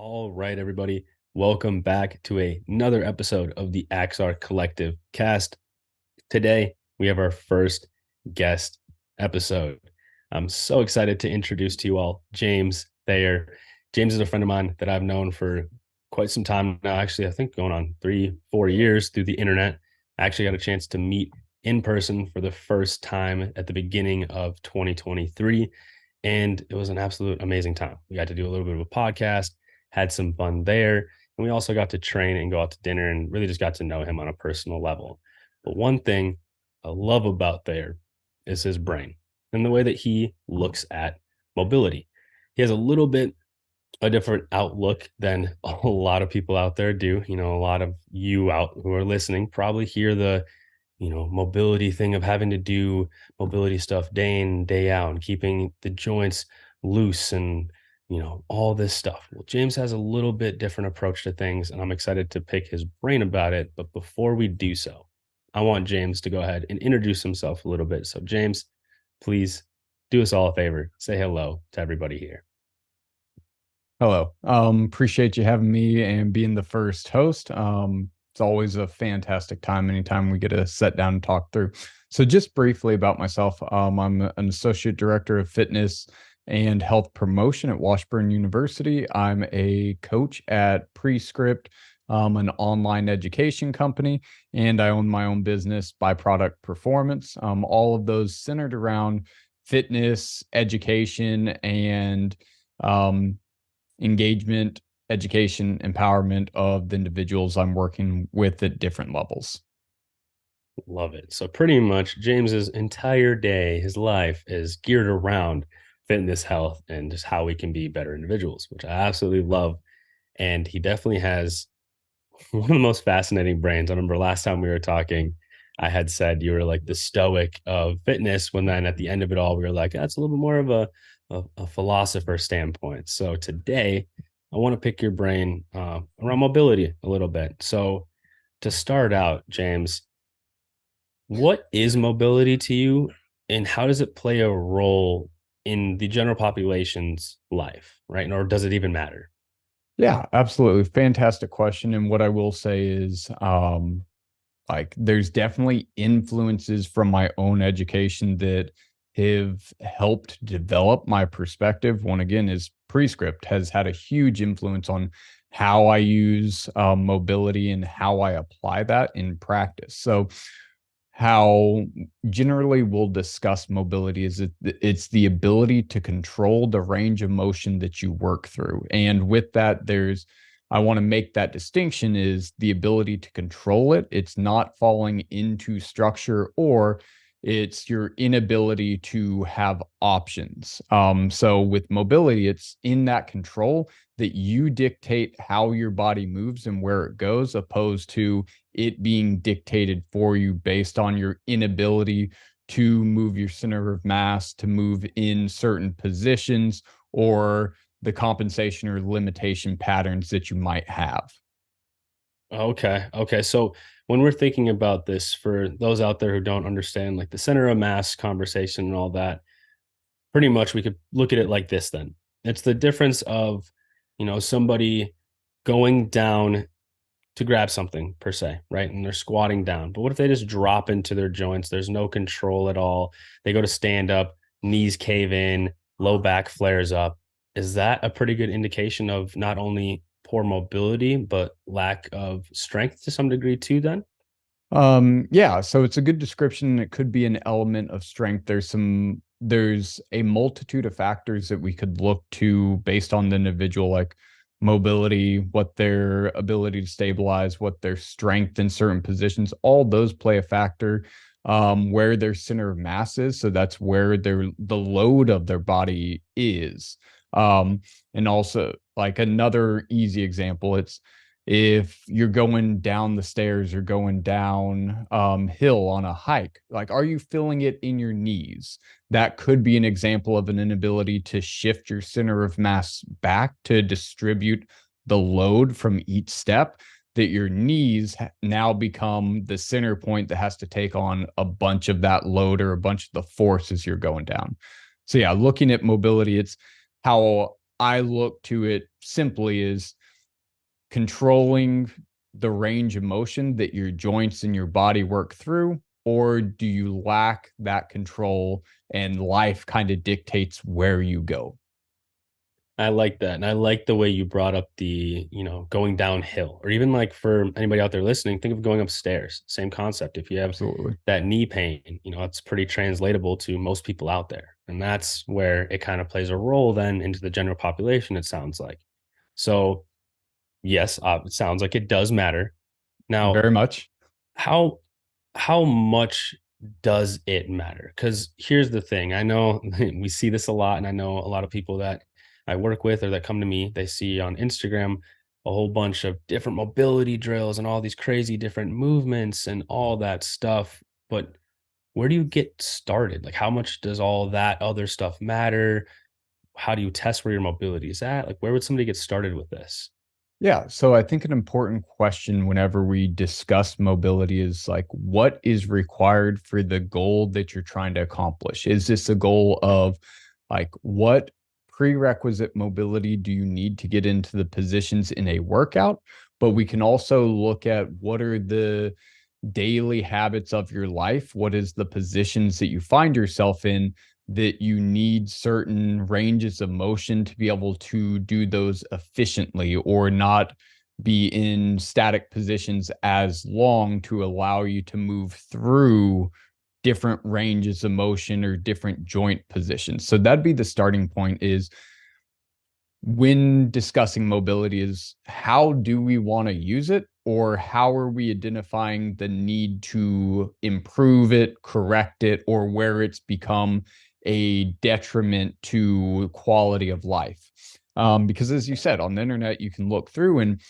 All right, everybody. Welcome back to another episode of the AXEARE Collective Cast. Today, we have our first guest episode. I'm so excited to introduce to you all James Thayer. James is a friend of mine that I've known for quite some time now. Actually, I think going on 3-4 years through the internet. I actually got a chance to meet in person for the first time at the beginning of 2023. And it was an absolute amazing time. We got to do a little bit of a podcast, had some fun there. And we also got to train and go out to dinner and really just got to know him on a personal level. But one thing I love about Thayer is his brain and the way that he looks at mobility. He has a little bit a different outlook than a lot of people out there do. You know, a lot of you out who are listening probably hear the, mobility thing of having to do mobility stuff day in, day out, and keeping the joints loose and, all this stuff. Well, James has a little bit different approach to things, and I'm excited to pick his brain about it. But before we do so, I want James to go ahead and introduce himself a little bit. So, James, please do us all a favor. Say hello to everybody here. Hello. Appreciate you having me and being the first host. It's always a fantastic time anytime we get to sit down and talk through. So just briefly about myself, I'm an associate director of fitness and health promotion at Washburn University. I'm a coach at Prescript, an online education company, and I own my own business, Byproduct Performance. All of those centered around fitness, education, and engagement, education, empowerment of the individuals I'm working with at different levels. Love it. So pretty much James's entire day, his life is geared around fitness, health, and just how we can be better individuals, which I absolutely love. And he definitely has one of the most fascinating brains. I remember last time we were talking, I had said you were like the stoic of fitness, when then at the end of it all, we were like, that's a little bit more of a philosopher standpoint. So today, I want to pick your brain around mobility a little bit. So to start out, James, what is mobility to you, and how does it play a role in the general population's life, right? Or does it even matter? Yeah, absolutely. Fantastic question. And what I will say is, like, there's definitely influences from my own education that have helped develop my perspective. One, again, is Prescript has had a huge influence on how I use mobility and how I apply that in practice. So, how generally we'll discuss mobility is it's the ability to control the range of motion that you work through. And with that, I want to make that distinction is the ability to control it. It's not falling into structure, or it's your inability to have options. So with mobility, it's in that control that you dictate how your body moves and where it goes, opposed to it being dictated for you based on your inability to move your center of mass, to move in certain positions, or the compensation or limitation patterns that you might have. Okay. Okay. So when we're thinking about this, for those out there who don't understand like the center of mass conversation and all that, pretty much we could look at it like this then. It's the difference of, somebody going down to grab something per se, right? And they're squatting down. But what if they just drop into their joints? There's no control at all. They go to stand up, knees cave in, low back flares up. Is that a pretty good indication of not only poor mobility, but lack of strength to some degree too, then? Yeah, so it's a good description. It could be an element of strength. There's a multitude of factors that we could look to based on the individual, like mobility, what their ability to stabilize, what their strength in certain positions, all those play a factor. Where their center of mass is. So that's where the load of their body is. And also, like, another easy example, it's if you're going down the stairs or going down hill on a hike, like, are you feeling it in your knees? That could be an example of an inability to shift your center of mass back to distribute the load from each step, that your knees now become the center point that has to take on a bunch of that load or a bunch of the force as you're going down. So yeah, looking at mobility, it's how I look to it simply as controlling the range of motion that your joints and your body work through, or do you lack that control and life kind of dictates where you go? I like that. And I like the way you brought up the, going downhill, or even like for anybody out there listening, think of going upstairs. Same concept. If you have Absolutely. that knee pain, it's pretty translatable to most people out there. And that's where it kind of plays a role then into the general population, it sounds like. So, yes, it sounds like it does matter. Now, Very much. how how much does it matter? Because here's the thing. I know we see this a lot, and I know a lot of people that I work with or that come to me, they see on Instagram a whole bunch of different mobility drills and all these crazy different movements and all that stuff. But where do you get started? Like, how much does all that other stuff matter? How do you test where your mobility is at? Like, where would somebody get started with this? Yeah. So I think an important question whenever we discuss mobility is like, what is required for the goal that you're trying to accomplish? Is this a goal of like, what prerequisite mobility do you need to get into the positions in a workout? But we can also look at what are the daily habits of your life? What is the positions that you find yourself in that you need certain ranges of motion to be able to do those efficiently or not be in static positions as long to allow you to move through different ranges of motion or different joint positions. So that'd be the starting point is when discussing mobility is how do we want to use it or how are we identifying the need to improve it, correct it, or where it's become a detriment to quality of life. Because as you said, on the internet, you can look through and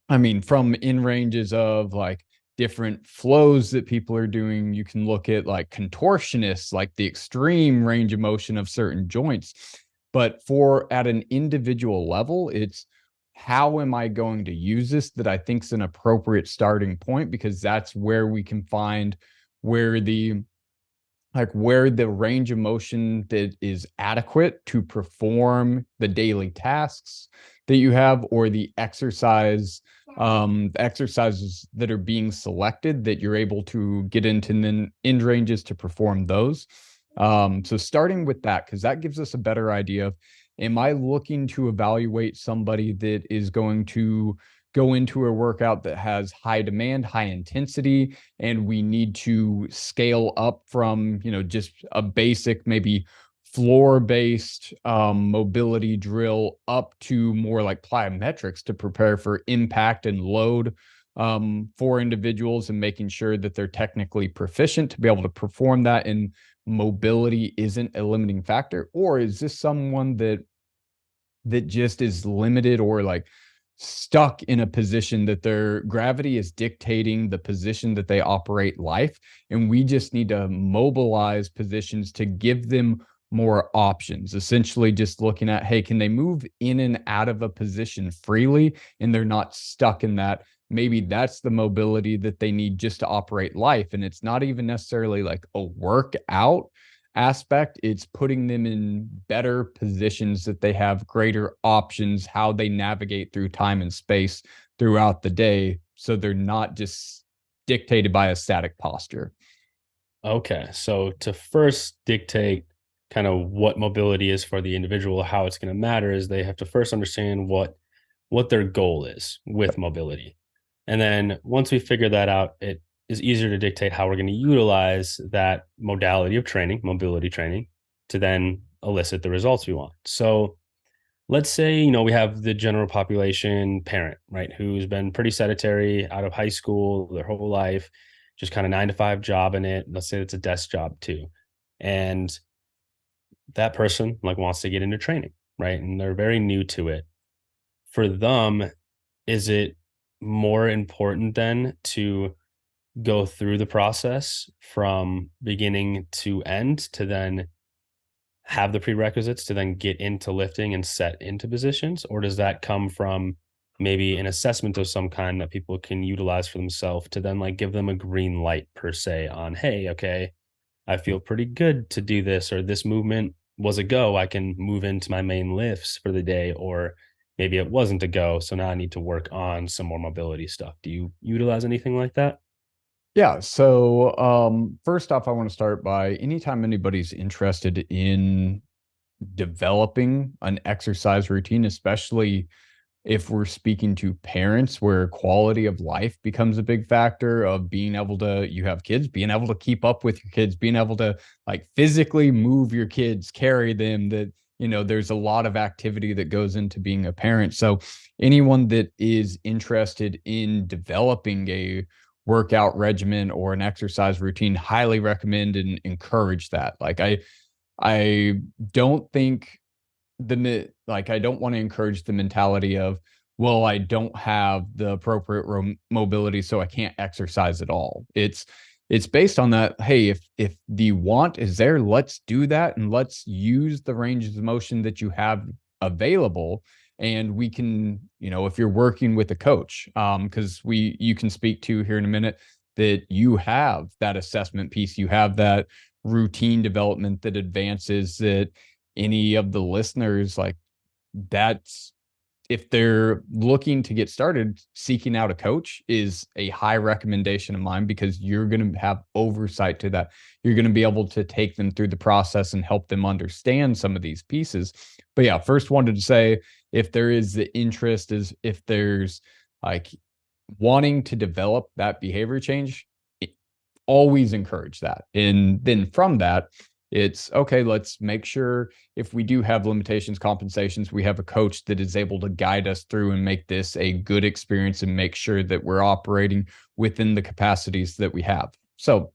I mean, from in ranges of like different flows that people are doing, you can look at like contortionists, like the extreme range of motion of certain joints. But for at an individual level, it's how am I going to use this that I think is an appropriate starting point because that's where we can find where the where the range of motion that is adequate to perform the daily tasks that you have or the exercises that are being selected that you're able to get into and then end ranges to perform those. So starting with that, because that gives us a better idea of, am I looking to evaluate somebody that is going to go into a workout that has high demand, high intensity, and we need to scale up from, just a basic, maybe floor-based mobility drill up to more like plyometrics to prepare for impact and load for individuals and making sure that they're technically proficient to be able to perform that and mobility isn't a limiting factor? Or is this someone that just is limited or like stuck in a position that their gravity is dictating the position that they operate life, and we just need to mobilize positions to give them more options, essentially just looking at, hey, can they move in and out of a position freely and they're not stuck in that? Maybe that's the mobility that they need just to operate life, and it's not even necessarily like a workout aspect. It's putting them in better positions that they have greater options how they navigate through time and space throughout the day so they're not just dictated by a static posture. Okay. So to first dictate kind of what mobility is for the individual, how it's going to matter is they have to first understand what their goal is with mobility. And then once we figure that out, it is easier to dictate how we're going to utilize that modality of training, mobility training, to then elicit the results we want. So let's say, we have the general population parent, right, who's been pretty sedentary out of high school their whole life, just kind of 9 to 5 job in it. Let's say it's a desk job too. And that person like wants to get into training, right? And they're very new to it. For them, is it more important then to go through the process from beginning to end to then have the prerequisites to then get into lifting and set into positions? Or does that come from maybe an assessment of some kind that people can utilize for themselves to then like give them a green light per se on, hey, okay, I feel pretty good to do this or this movement was a go, I can move into my main lifts for the day, or maybe it wasn't a go. So now I need to work on some more mobility stuff. Do you utilize anything like that? Yeah. So, first off, I want to start by anytime anybody's interested in developing an exercise routine, especially if we're speaking to parents where quality of life becomes a big factor of being able to, you have kids, being able to keep up with your kids, being able to like physically move your kids, carry them, that, there's a lot of activity that goes into being a parent. So anyone that is interested in developing a workout regimen or an exercise routine, highly recommend and encourage that. I don't think I don't want to encourage the mentality of, well, I don't have the appropriate mobility, so I can't exercise at all. It's based on that. Hey, if the want is there, let's do that, and let's use the ranges of motion that you have available. And we can, if you're working with a coach, because you can speak to here in a minute that you have that assessment piece, you have that routine development that advances that any of the listeners, like, that's, if they're looking to get started, seeking out a coach is a high recommendation of mine, because you're going to have oversight to that. You're going to be able to take them through the process and help them understand some of these pieces. But yeah, first wanted to say, if there is the interest, is if there's like wanting to develop that behavior change, always encourage that. And then from that, it's okay, let's make sure if we do have limitations, compensations, we have a coach that is able to guide us through and make this a good experience and make sure that we're operating within the capacities that we have. So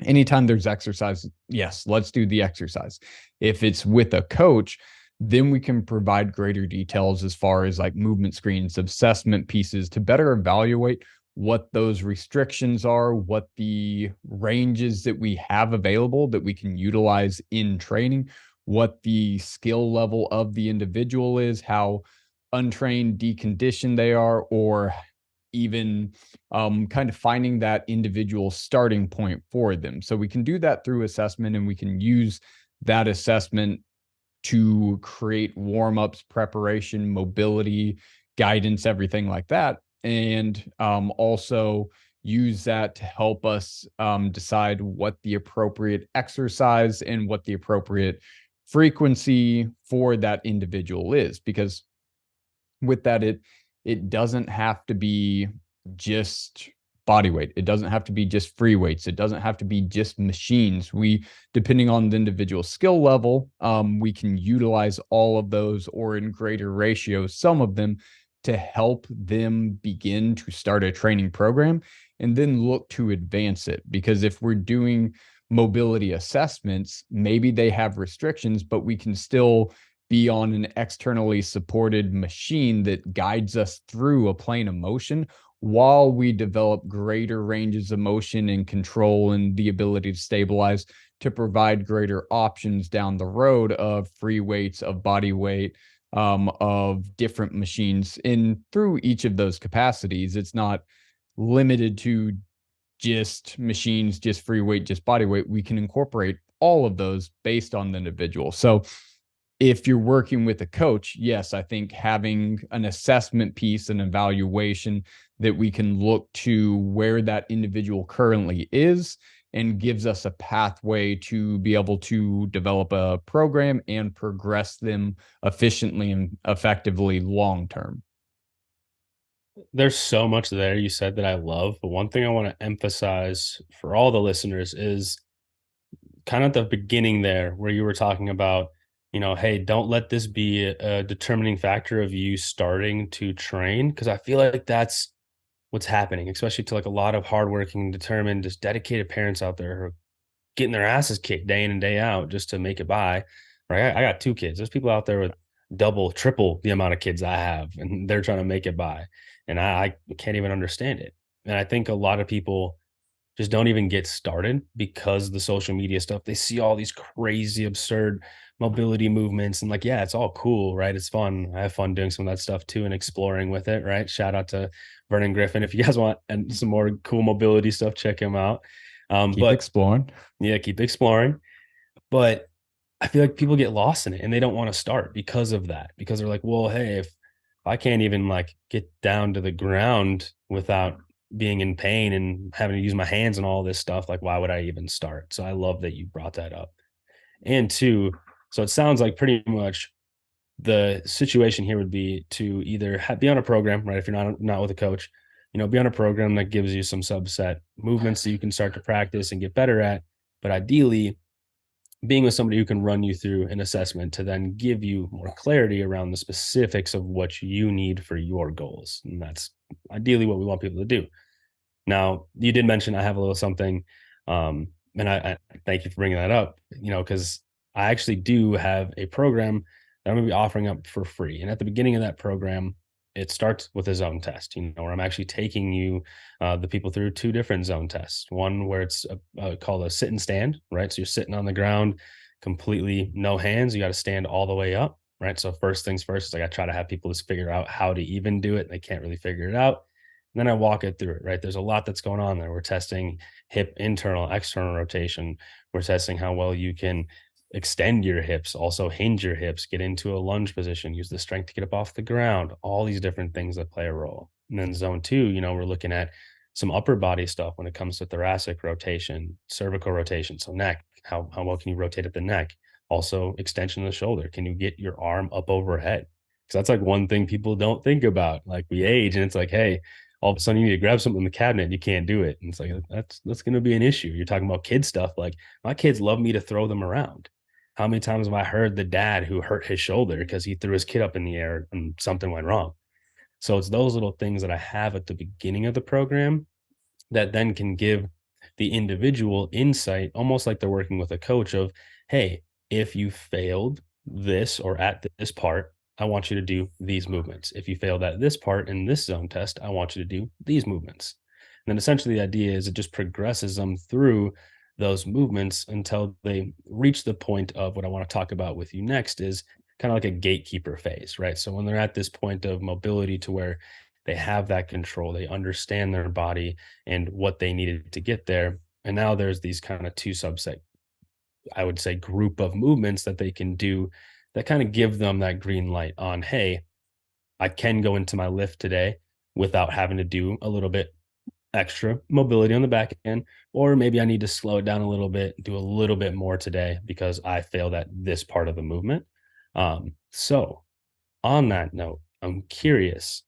anytime there's exercise, yes, let's do the exercise. If it's with a coach, then we can provide greater details as far as like movement screens, assessment pieces to better evaluate what those restrictions are, what the ranges that we have available that we can utilize in training, what the skill level of the individual is, how untrained, deconditioned they are, or even kind of finding that individual starting point for them. So we can do that through assessment, and we can use that assessment to create warm-ups, preparation, mobility, guidance, everything like that. And also use that to help us decide what the appropriate exercise and what the appropriate frequency for that individual is. Because with that, it doesn't have to be just body weight. It doesn't have to be just free weights. It doesn't have to be just machines. We, depending on the individual skill level, we can utilize all of those, or in greater ratios, some of them, to help them begin to start a training program and then look to advance it. Because if we're doing mobility assessments, maybe they have restrictions, but we can still be on an externally supported machine that guides us through a plane of motion while we develop greater ranges of motion and control and the ability to stabilize, to provide greater options down the road of free weights, of body weight, of different machines. And through each of those capacities, it's not limited to just machines, just free weight, just body weight. We can incorporate all of those based on the individual. So if you're working with a coach, yes, I think having an assessment piece, an evaluation that we can look to where that individual currently is, and gives us a pathway to be able to develop a program and progress them efficiently and effectively long term. There's so much there you said that I love, but one thing I want to emphasize for all the listeners is kind of at the beginning there where you were talking about, hey, don't let this be a determining factor of you starting to train, because I feel like that's what's happening, especially to like a lot of hardworking, determined, just dedicated parents out there who are getting their asses kicked day in and day out just to make it by. Right? I got two kids. There's people out there with double, triple the amount of kids I have, and they're trying to make it by, and I can't even understand it. And I think a lot of people just don't even get started because the social media stuff. They see all these crazy, absurd mobility movements, and like, yeah, it's all cool, right? It's fun. I have fun doing some of that stuff too and exploring with it, right? Shout out to Vernon Griffin. If you guys want and some more cool mobility stuff, check him out. Keep But exploring. yeah, keep exploring. But I feel like people get lost in it and they don't want to start because of that. Because they're like, well, hey, if I can't even like get down to the ground without being in pain and having to use my hands and all this stuff, like why would I even start? So I love that you brought that up. And two, so it sounds like pretty much the situation here would be to either be on a program, right? If you're not with a coach, be on a program that gives you some subset movements that you can start to practice and get better at. But ideally, being with somebody who can run you through an assessment to then give you more clarity around the specifics of what you need for your goals. And that's ideally what we want people to do. Now, you did mention I have a little something, and I thank you for bringing that up, because I actually do have a program that I'm going to be offering up for free. And at the beginning of that program, it starts with a zone test, where I'm actually taking the people through two different zone tests. One where it's called a sit and stand, right? So you're sitting on the ground, completely no hands. You got to stand all the way up, right? So first things first is like I try to have people just figure out how to even do it. And they can't really figure it out. And then I walk it through it, right? There's a lot that's going on there. We're testing hip internal, external rotation. We're testing how well you can extend your hips, also hinge your hips, get into a lunge position, use the strength to get up off the ground, all these different things that play a role. And then zone two, we're looking at some upper body stuff when it comes to thoracic rotation, cervical rotation. So neck, how well can you rotate at the neck? Also extension of the shoulder. Can you get your arm up overhead? Because that's like one thing people don't think about. Like we age and it's like, hey, all of a sudden you need to grab something in the cabinet and you can't do it. And it's like, that's going to be an issue. You're talking about kid stuff. Like my kids love me to throw them around. How many times have I heard the dad who hurt his shoulder because he threw his kid up in the air and something went wrong? So it's those little things that I have at the beginning of the program that then can give the individual insight, almost like they're working with a coach of, hey, if you failed this or at this part, I want you to do these movements. If you failed at this part in this zone test, I want you to do these movements. And then essentially the idea is it just progresses them through those movements until they reach the point of what I want to talk about with you next is kind of like a gatekeeper phase, right? So when they're at this point of mobility to where they have that control, they understand their body and what they needed to get there. And now there's these kind of two subset, I would say, group of movements that they can do that kind of give them that green light on, hey, I can go into my lift today without having to do a little bit extra mobility on the back end, or maybe I need to slow it down a little bit, do a little bit more today because I failed at this part of the movement. So on that note, I'm curious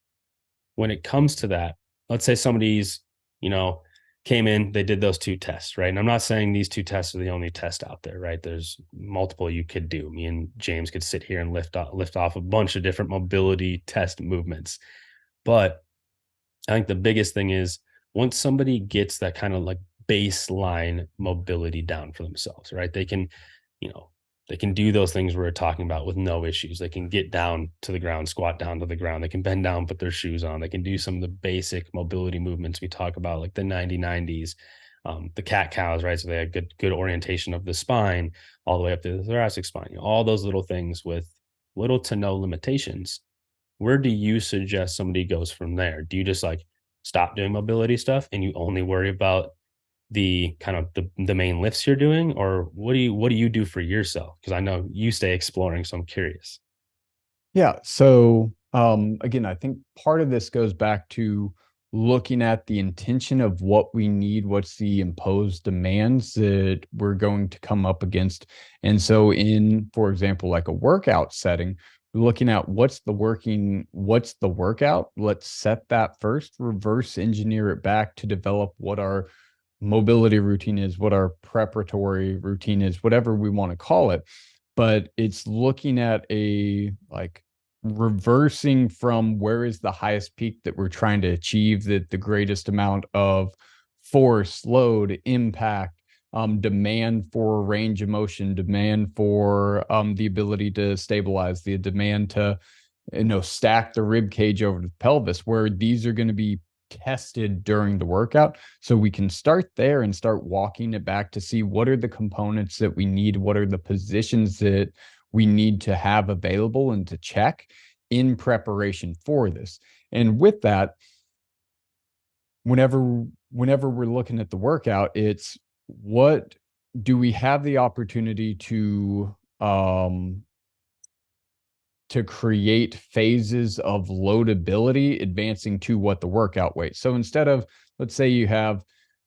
when it comes to that. Let's say somebody's, you know, came in, they did those two tests, right? And I'm not saying these two tests are the only test out there, right? There's multiple you could do. Me and James could sit here and lift off a bunch of different mobility test movements. But I think the biggest thing is once somebody gets that kind of like baseline mobility down for themselves, right? You know, they can do those things we're talking about with no issues. They can get down to the ground, squat down to the ground. They can bend down, put their shoes on. They can do some of the basic mobility movements we talk about, like the 90-90s, the cat cows, right? So they have good orientation of the spine all the way up to the thoracic spine. All those little things with little to no limitations. Where do you suggest somebody goes from there? Do you just like stop doing mobility stuff and you only worry about the kind of the main lifts you're doing, or what do you do for yourself? Because I know you stay exploring, so I'm curious. Yeah. So, again, I think part of this goes back to looking at the intention of what we need, what's the imposed demands that we're going to come up against. And so, for example, like a workout setting, looking at what's the workout. Let's set that first, reverse engineer it back to develop what our mobility routine is, what our preparatory routine is, whatever we want to call it. But it's looking at reversing from where is the highest peak that we're trying to achieve, that the greatest amount of force, load, impact, demand for range of motion, demand for the ability to stabilize, the demand to stack the rib cage over the pelvis, where these are going to be tested during the workout. So we can start there and start walking it back to see what are the components that we need, what are the positions that we need to have available and to check in preparation for this. And with that, whenever we're looking at the workout, it's what do we have the opportunity to um, to create phases of loadability advancing to what the workout weight. So instead of, let's say you have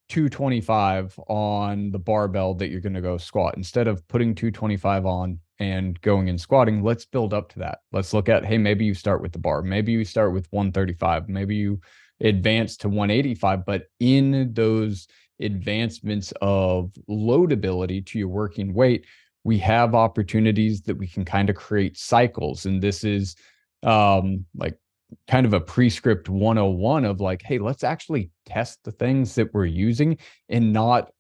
225 on the barbell that you're going to go squat, instead of putting 225 on and going and squatting, let's build up to that. Let's look at, hey, maybe you start with the bar, maybe you start with 135, maybe you advance to 185, but in those advancements of loadability to your working weight, we have opportunities that we can kind of create cycles. And this is like kind of a prescript 101 of like, hey, let's actually test the things that we're using and not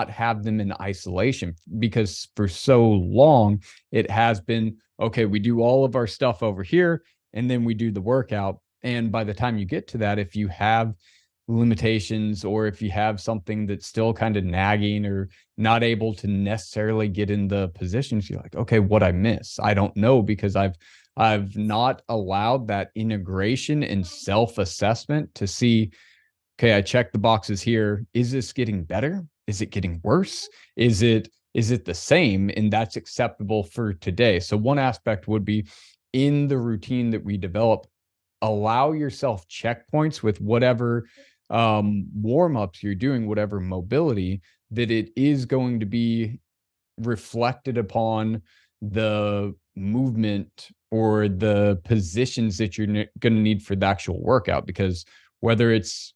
have them in isolation, because for so long it has been, okay, we do all of our stuff over here and then we do the workout. And by the time you get to that, if you have limitations or if you have something that's still kind of nagging or not able to necessarily get in the positions, you're like, okay, what I miss, I don't know, because I've not allowed that integration and self-assessment to see, okay, I checked the boxes here. Is this getting better? Is it getting worse? Is it the same? And that's acceptable for today. So one aspect would be in the routine that we develop, allow yourself checkpoints with whatever warm-ups you're doing, whatever mobility, that it is going to be reflected upon the movement or the positions that you're going to need for the actual workout. Because whether it's,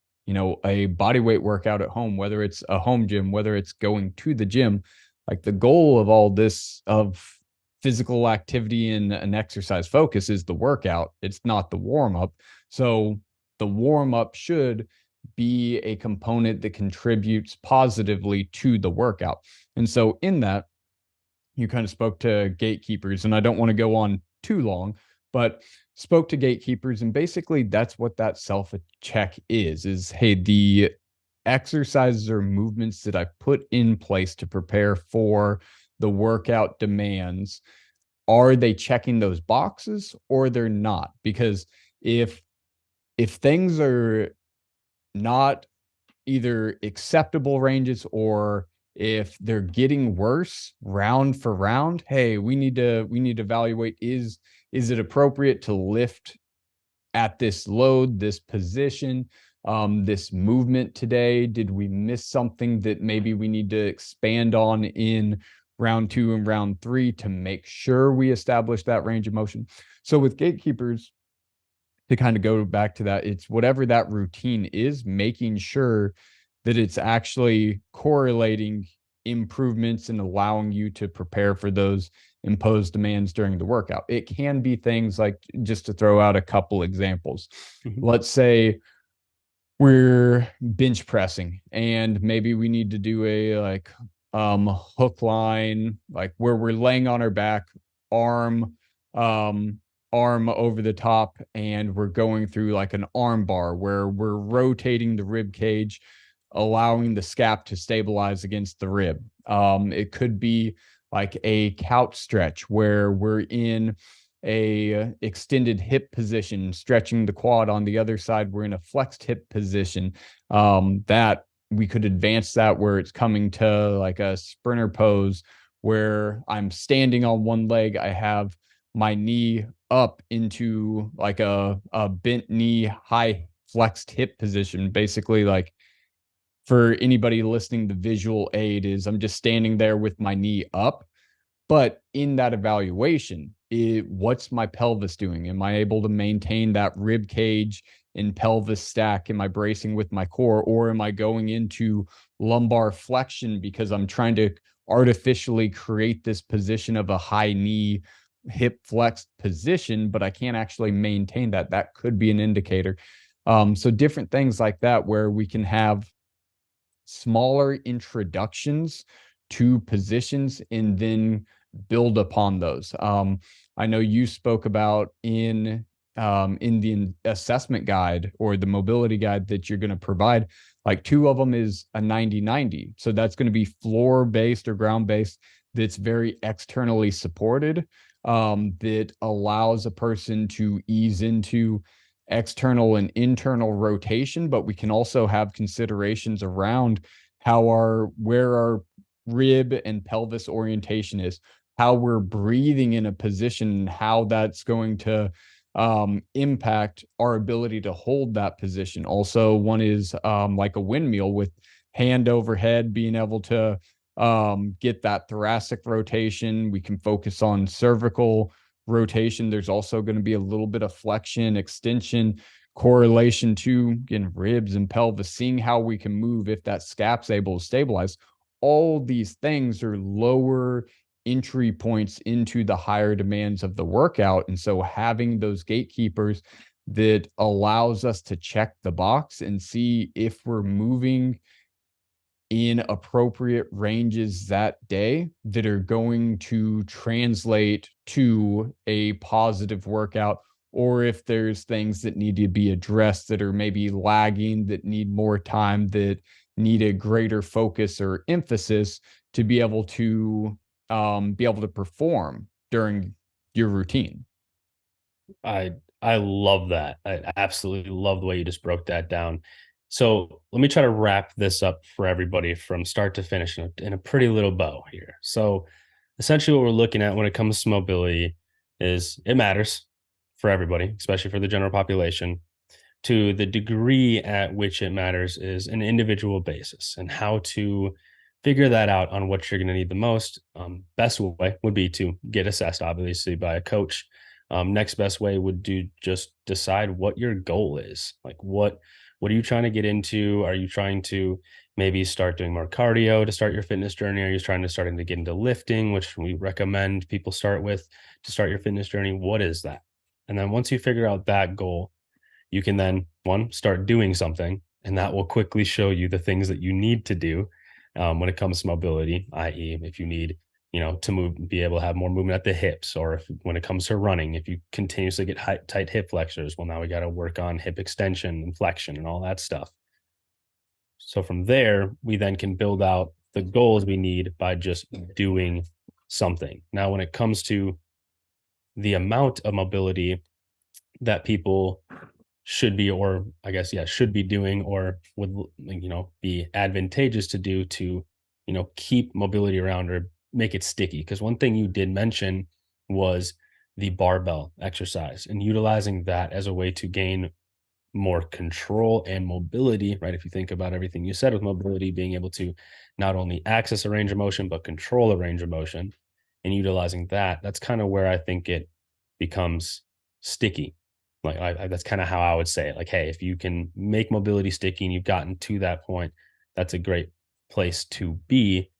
a body weight workout at home, whether it's a home gym, whether it's going to the gym, like the goal of all this, of physical activity and an exercise focus, is the workout. It's not the warm up. So the warm up should be a component that contributes positively to the workout. And so in that, you kind of spoke to gatekeepers, and I don't want to go on too long, but spoke to gatekeepers. And basically that's what that self check is, hey, the exercises or movements that I put in place to prepare for the workout demands, are they checking those boxes or they're not? Because if things are not either acceptable ranges, or if they're getting worse round for round, hey, we need to evaluate, is it appropriate to lift at this load, this position, this movement today? Did we miss something that maybe we need to expand on in round 2 and round 3 to make sure we establish that range of motion? So with gatekeepers, to kind of go back to that, it's whatever that routine is, making sure that it's actually correlating improvements and allowing you to prepare for those imposed demands during the workout. It can be things like, just to throw out a couple examples, Mhm. let's say we're bench pressing and maybe we need to do a like hook line, like where we're laying on our back, arm um arm over the top, and we're going through like an arm bar where we're rotating the rib cage, allowing the scap to stabilize against the rib. It could be like a couch stretch where we're in a extended hip position, stretching the quad. On the other side, we're in a flexed hip position. That we could advance that where it's coming to like a sprinter pose where I'm standing on one leg. I have my knee up into like a bent knee, high flexed hip position. Basically, like, for anybody listening, the visual aid is I'm just standing there with my knee up. But in that evaluation, what's my pelvis doing? Am I able to maintain that rib cage and pelvis stack? Am I bracing with my core, or am I going into lumbar flexion because I'm trying to artificially create this position of a high knee, hip flexed position, but I can't actually maintain that? That could be an indicator. So different things like that, where we can have smaller introductions to positions and then build upon those. I know you spoke about in the assessment guide or the mobility guide that you're going to provide, like two of them is a 90-90. So that's going to be floor based or ground based. That's very externally supported. That allows a person to ease into external and internal rotation, but we can also have considerations around where our rib and pelvis orientation is. how we're breathing in a position, how that's going to impact our ability to hold that position. Also, one is like a windmill with hand overhead, being able to get that thoracic rotation. We can focus on cervical rotation. There's also going to be a little bit of flexion, extension, correlation to again ribs and pelvis, seeing how we can move if that scap's able to stabilize. All these things are lower entry points into the higher demands of the workout. And so having those gatekeepers that allows us to check the box and see if we're moving in appropriate ranges that day that are going to translate to a positive workout, or if there's things that need to be addressed that are maybe lagging, that need more time, that need a greater focus or emphasis to be able to perform during your routine. I love that. I absolutely love the way you just broke that down. So let me try to wrap this up for everybody from start to finish in a pretty little bow here. So essentially what we're looking at when it comes to mobility is it matters for everybody, especially for the general population. To the degree at which it matters is an individual basis, and how to figure that out on what you're going to need the most. Best way would be to get assessed, obviously, by a coach. Next best way would do just decide what your goal is. Like what are you trying to get into? Are you trying to maybe start doing more cardio to start your fitness journey? Are you trying to starting to get into lifting, which we recommend people start with to start your fitness journey? What is that? And then once you figure out that goal, you can then one start doing something, and that will quickly show you the things that you need to do when it comes to mobility, i.e. if you need to move, be able to have more movement at the hips, or if when it comes to running, if you continuously get tight hip flexors, well, now we got to work on hip extension and flexion and all that stuff. So from there we then can build out the goals we need by just doing something. Now when it comes to the amount of mobility that people should be, or I guess, yeah, should be doing, or would, be advantageous to do to, keep mobility around or make it sticky. Because one thing you did mention was the barbell exercise and utilizing that as a way to gain more control and mobility, right? If you think about everything you said with mobility, being able to not only access a range of motion, but control a range of motion and utilizing that, that's kind of where I think it becomes sticky. Like that's kind of how I would say it. Like, hey, if you can make mobility sticky and you've gotten to that point, that's a great place to be.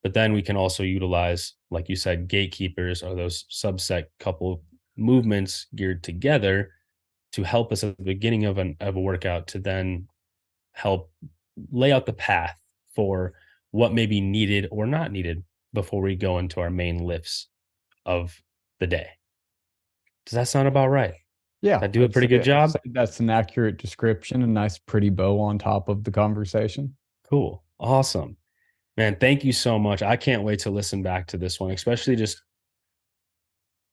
But then we can also utilize, like you said, gatekeepers, or those subset couple movements geared together to help us at the beginning of a workout to then help lay out the path for what may be needed or not needed before we go into our main lifts of the day. Does that sound about right? Yeah, Did I do a pretty good I'd job? say that's an accurate description, a nice pretty bow on top of the conversation. Cool. Awesome. Man, thank you so much. I can't wait to listen back to this one, especially just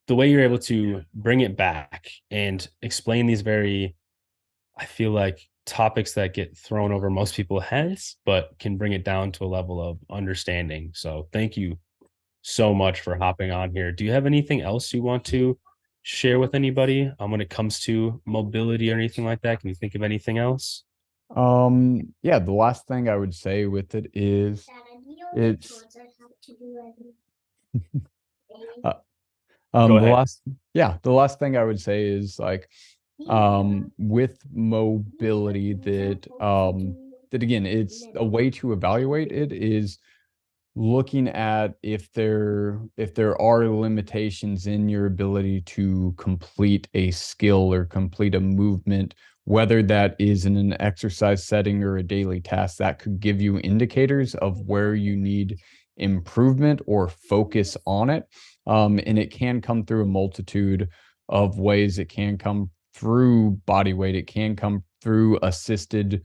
the way you're able to bring it back and explain these very, I feel like, topics that get thrown over most people's heads, but can bring it down to a level of understanding. So thank you so much for hopping on here. Do you have anything else you want to share with anybody when it comes to mobility or anything like that? Can you think of anything else? Yeah, the last thing I would say with it is it's uh, Go the ahead. last yeah, the last thing I would say is like with mobility that again, it's a way to evaluate it is looking at if there are limitations in your ability to complete a skill or complete a movement, whether that is in an exercise setting or a daily task, that could give you indicators of where you need improvement or focus on it. And it can come through a multitude of ways. It can come through body weight, it can come through assisted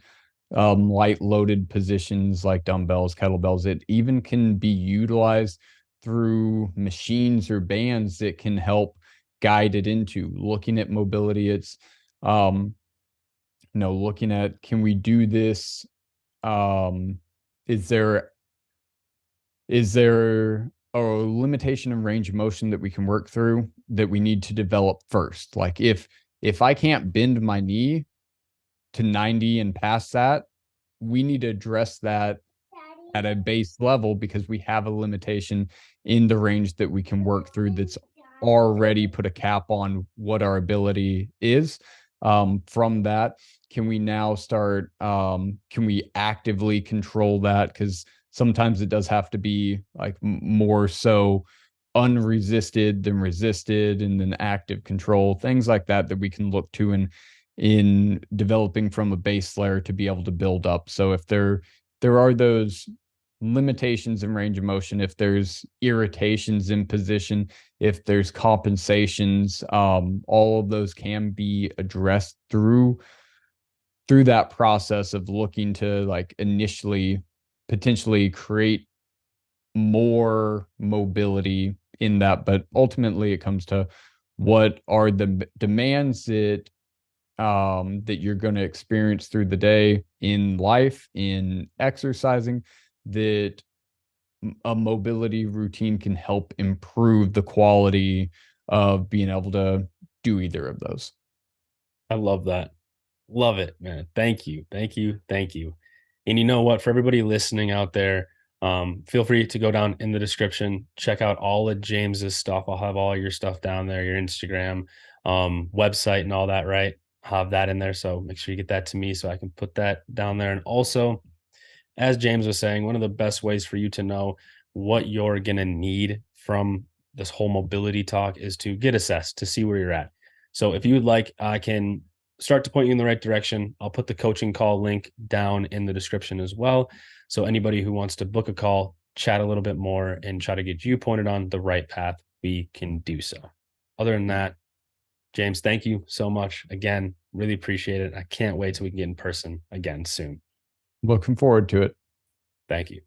light loaded positions like dumbbells, kettlebells. It even can be utilized through machines or bands that can help guide it into looking at mobility. It's, um, looking at, can we do this? Um, is there a limitation and range of motion that we can work through that we need to develop first. Like if I can't bend my knee to 90 and past that, we need to address that at a base level because we have a limitation in the range that we can work through that's already put a cap on what our ability is. From that, can we now start? Can we actively control that? Because sometimes it does have to be like more so unresisted than resisted, and then active control, things like that that we can look to in developing from a base layer to be able to build up. So if there are those limitations in range of motion, if there's irritations in position, if there's compensations, all of those can be addressed through that process of looking to like initially potentially create more mobility in that. But ultimately it comes to what are the demands that you're going to experience through the day in life, in exercising, that a mobility routine can help improve the quality of being able to do either of those. I love that. Love it, man. Thank you. Thank you. Thank you. And you know what? For everybody listening out there, feel free to go down in the description, check out all of James's stuff. I'll have all your stuff down there, your Instagram, website, and all that, right? I'll have that in there. So make sure you get that to me so I can put that down there. And also, as James was saying, one of the best ways for you to know what you're going to need from this whole mobility talk is to get assessed to see where you're at. So if you would like, I can start to point you in the right direction. I'll put the coaching call link down in the description as well. So anybody who wants to book a call, chat a little bit more, and try to get you pointed on the right path, we can do so. Other than that, James, thank you so much. Again, really appreciate it. I can't wait till we can get in person again soon. Looking forward to it. Thank you.